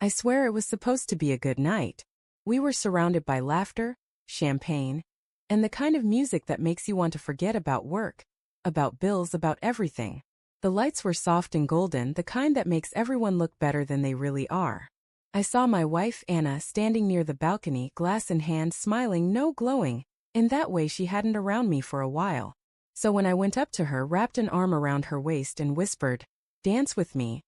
I swear it was supposed to be a good night. We were surrounded by laughter, champagne, and the kind of music that makes you want to forget about work, about bills, about everything. The lights were soft and golden, the kind that makes everyone look better than they really are. I saw my wife, Anna, standing near the balcony, glass in hand, smiling, no glowing, in that way she hadn't around me for a while. So when I went up to her, wrapped an arm around her waist and whispered, "Dance with me,"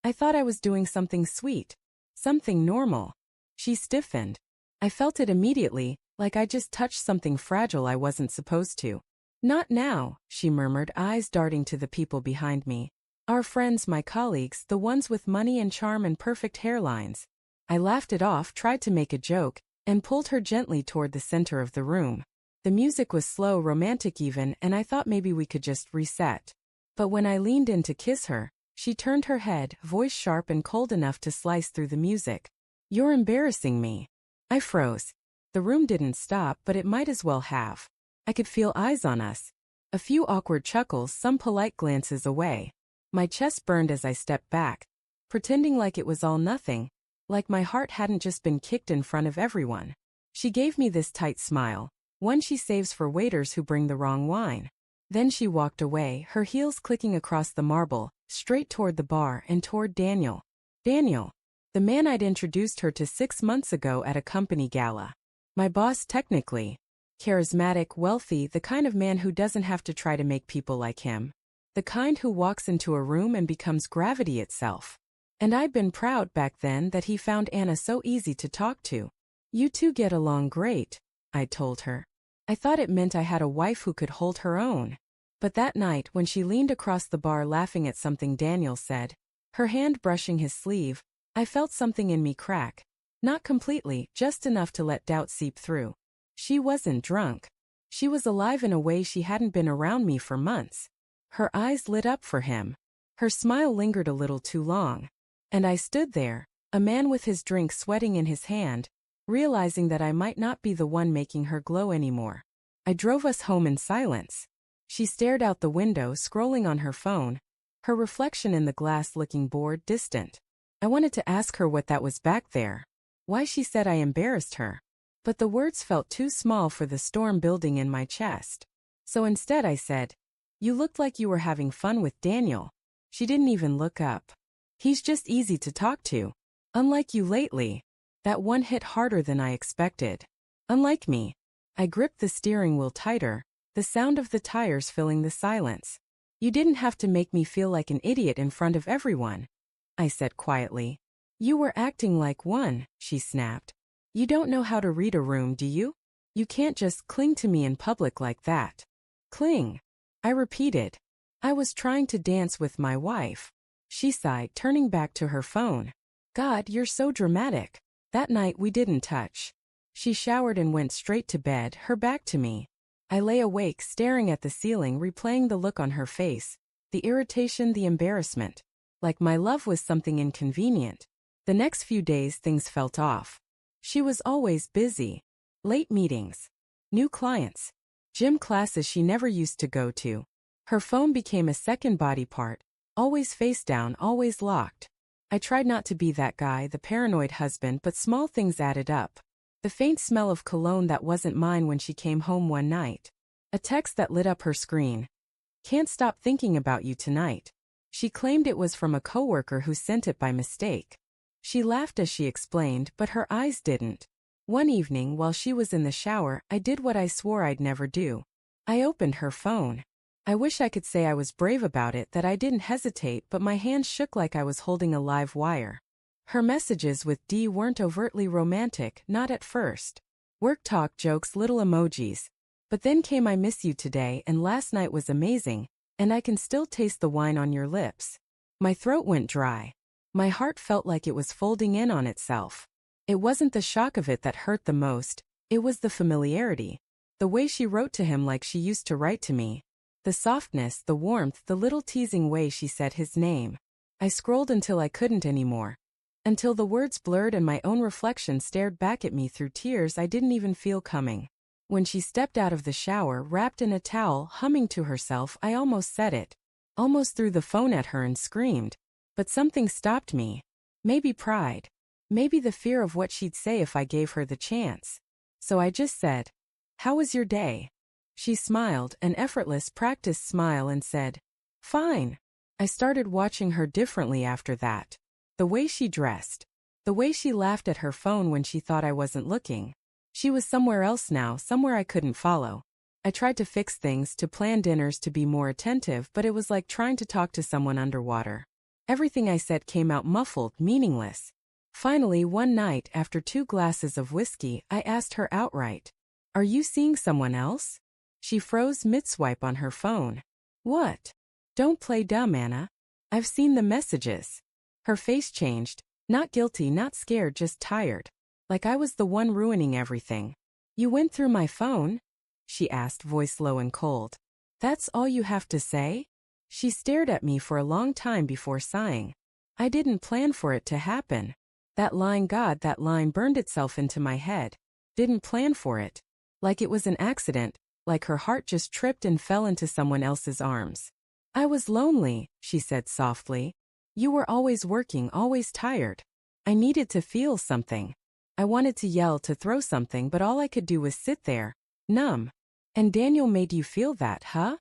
I thought I was doing something sweet, something normal. She stiffened. I felt it immediately, like I just touched something fragile I wasn't supposed to. "Not now," she murmured, eyes darting to the people behind me. "Our friends, my colleagues, the ones with money and charm and perfect hairlines." I laughed it off, tried to make a joke, and pulled her gently toward the center of the room. The music was slow, romantic even, and I thought maybe we could just reset. But when I leaned in to kiss her, she turned her head, voice sharp and cold enough to slice through the music. "You're embarrassing me." I froze. The room didn't stop, but it might as well have. I could feel eyes on us. A few awkward chuckles, some polite glances away. My chest burned as I stepped back, pretending like it was all nothing, like my heart hadn't just been kicked in front of everyone. She gave me this tight smile, one she saves for waiters who bring the wrong wine. Then she walked away, her heels clicking across the marble, straight toward the bar and toward Daniel. Daniel, the man I'd introduced her to 6 months ago at a company gala. My boss technically. Charismatic, wealthy, the kind of man who doesn't have to try to make people like him. The kind who walks into a room and becomes gravity itself. And I'd been proud back then that he found Anna so easy to talk to. "You two get along great," I told her. I thought it meant I had a wife who could hold her own. But that night, when she leaned across the bar laughing at something Daniel said, her hand brushing his sleeve, I felt something in me crack. Not completely, just enough to let doubt seep through. She wasn't drunk. She was alive in a way she hadn't been around me for months. Her eyes lit up for him. Her smile lingered a little too long. And I stood there, a man with his drink sweating in his hand, realizing that I might not be the one making her glow anymore. I drove us home in silence. She stared out the window, scrolling on her phone, her reflection in the glass looking bored, distant. I wanted to ask her what that was back there. Why she said I embarrassed her. But the words felt too small for the storm building in my chest. So instead I said, "You looked like you were having fun with Daniel." She didn't even look up. "He's just easy to talk to. Unlike you lately." That one hit harder than I expected. Unlike me. I gripped the steering wheel tighter, the sound of the tires filling the silence. "You didn't have to make me feel like an idiot in front of everyone," I said quietly. "You were acting like one," she snapped. "You don't know how to read a room, do you? You can't just cling to me in public like that." "Cling," I repeated. "I was trying to dance with my wife." She sighed, turning back to her phone. "God, you're so dramatic." That night we didn't touch. She showered and went straight to bed, her back to me. I lay awake, staring at the ceiling, replaying the look on her face, the irritation, the embarrassment. Like my love was something inconvenient. The next few days things felt off. She was always busy. Late meetings. New clients. Gym classes she never used to go to. Her phone became a second body part, always face down, always locked. I tried not to be that guy, the paranoid husband, but small things added up. The faint smell of cologne that wasn't mine when she came home one night. A text that lit up her screen. "Can't stop thinking about you tonight." She claimed it was from a coworker who sent it by mistake. She laughed as she explained, but her eyes didn't. One evening, while she was in the shower, I did what I swore I'd never do. I opened her phone. I wish I could say I was brave about it, that I didn't hesitate, but my hands shook like I was holding a live wire. Her messages with D weren't overtly romantic, not at first. Work talk, jokes, little emojis. But then came "I miss you today" and "last night was amazing," and "I can still taste the wine on your lips." My throat went dry. My heart felt like it was folding in on itself. It wasn't the shock of it that hurt the most, it was the familiarity. The way she wrote to him like she used to write to me. The softness, the warmth, the little teasing way she said his name. I scrolled until I couldn't anymore. Until the words blurred and my own reflection stared back at me through tears I didn't even feel coming. When she stepped out of the shower, wrapped in a towel, humming to herself, I almost said it. Almost threw the phone at her and screamed. But something stopped me. Maybe pride. Maybe the fear of what she'd say if I gave her the chance. So I just said, "How was your day?" She smiled, an effortless, practiced smile, and said, "Fine." I started watching her differently after that. The way she dressed. The way she laughed at her phone when she thought I wasn't looking. She was somewhere else now, somewhere I couldn't follow. I tried to fix things, to plan dinners, to be more attentive, but it was like trying to talk to someone underwater. Everything I said came out muffled, meaningless. Finally, one night, after 2 glasses of whiskey, I asked her outright, "Are you seeing someone else?" She froze mid-swipe on her phone. "What?" "Don't play dumb, Anna. I've seen the messages." Her face changed, not guilty, not scared, just tired. Like I was the one ruining everything. "You went through my phone?" she asked, voice low and cold. "That's all you have to say?" She stared at me for a long time before sighing. "I didn't plan for it to happen." That line, God, that line burned itself into my head. Didn't plan for it. Like it was an accident, like her heart just tripped and fell into someone else's arms. "I was lonely," she said softly. "You were always working, always tired. I needed to feel something. I wanted to yell, to throw something, but all I could do was sit there, numb. And Daniel made you feel that, huh?"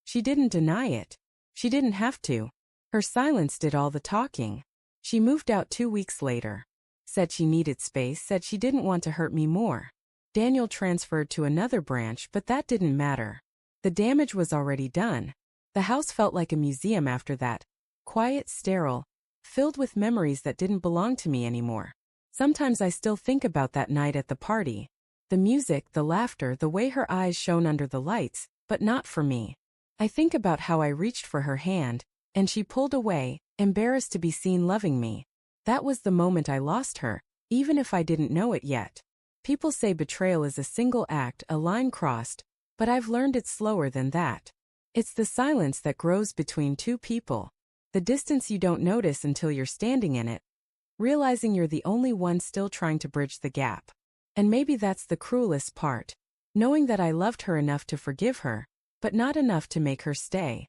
She didn't deny it. She didn't have to. Her silence did all the talking. She moved out 2 weeks later. Said she needed space, said she didn't want to hurt me more. Daniel transferred to another branch, but that didn't matter. The damage was already done. The house felt like a museum after that. Quiet, sterile, filled with memories that didn't belong to me anymore. Sometimes I still think about that night at the party. The music, the laughter, the way her eyes shone under the lights, but not for me. I think about how I reached for her hand, and she pulled away, embarrassed to be seen loving me. That was the moment I lost her, even if I didn't know it yet. People say betrayal is a single act, a line crossed, but I've learned it's slower than that. It's the silence that grows between 2 people. The distance you don't notice until you're standing in it, realizing you're the only one still trying to bridge the gap. And maybe that's the cruelest part. Knowing that I loved her enough to forgive her, but not enough to make her stay.